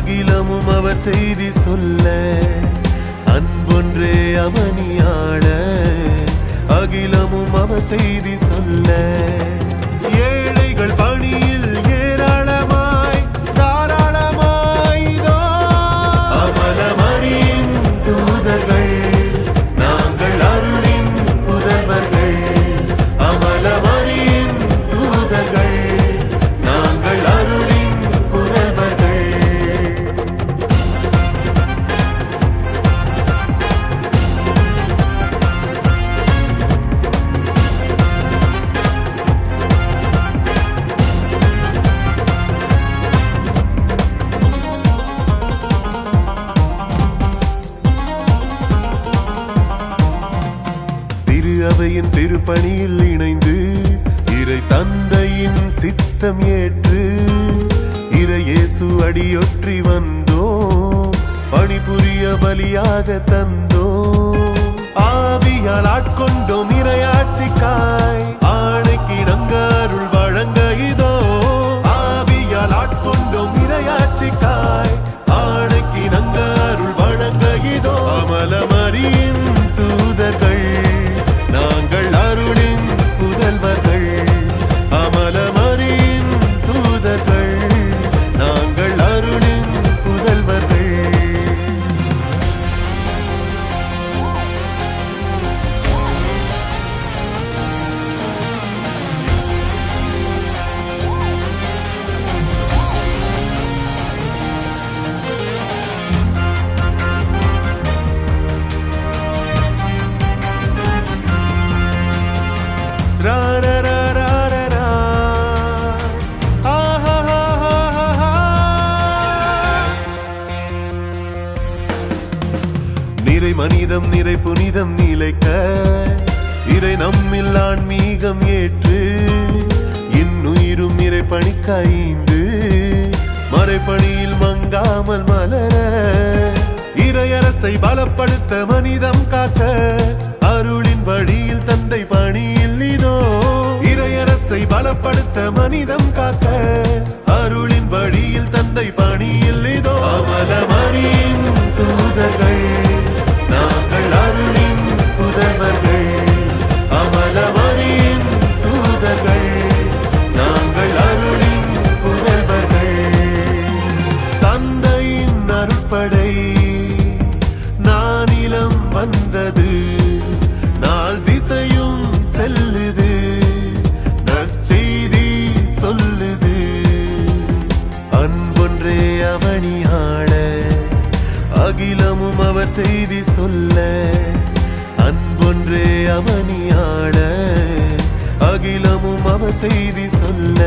அகிலமும் அவர் செய்தி சொல்ல அன்பொன்றே அவனியாள அகிலமும் அவர் செய்தி சொல்ல ஏழைகள் பணியில் ஏராளமாய் தாராளமாய் இதோ அமலமரியின் தூதர்கள் நாங்கள் அருளின் புதல்வர்கள் அமலமரியின் தூதர்கள் நாங்கள் அருளின் புதல்வர்கள் அவையின் திருப்பணியில் இணைந்து இறை தந்தையின் சித்தம் ஏற்று இறை இயேசு அடியொற்றி வந்தோம் பணிபுரிய பலியாக தந்தோம் ஆவியால் ஆட்கொண்டோம் இறையாட்சிக்காய் ஆணைக்கு இணங்க அருள் வழங்க இதோ ஆவியால் ஆட்கொண்டோம் இறையாட்சிக்காய் ஆணைக்கு இணங்க அருள் வழங்க இதோ அமலமரியின் தூதர்கள் நாங்கள் அருளின் புதல்வர்கள் அமலமரியின் தூதர்கள் நாங்கள் அருளின் புதல்வர்கள் நிறை மனிதம் நிறை புனிதம் நிலைக்க இறை நம்மில் ஆன்மீகம் ஏற்று இன்னுயிரும் இறை பணிக்காய்ந்து மறைப்பணியில் மங்காமல் மலர இறையரசை பலப்படுத்த மனிதம் காக்க அருளின் வழியில் தந்தை பணியில் இதோ இறையரசை பலப்படுத்த மனிதம் காக்க அருளின் வழியில் தந்தை பணியில் இதோ அமலமரியின் தூதர்கள் நாங்கள் அருளின் புதல்வர்கள் அமலமரியின் தூதர்கள் நாங்கள் அருளின் புதல்வர்கள் தந்தையின் அருட்படை நானிலம் வந்தது நாள் திசையும் செல்லுது நற்செய்தி சொல்லுது அன்பொன்றே அவனியாள அகிலமும் அவர் செய்தி சொல்ல அன்பொன்றே அவனியாள அகிலமும் அவர் செய்தி சொல்ல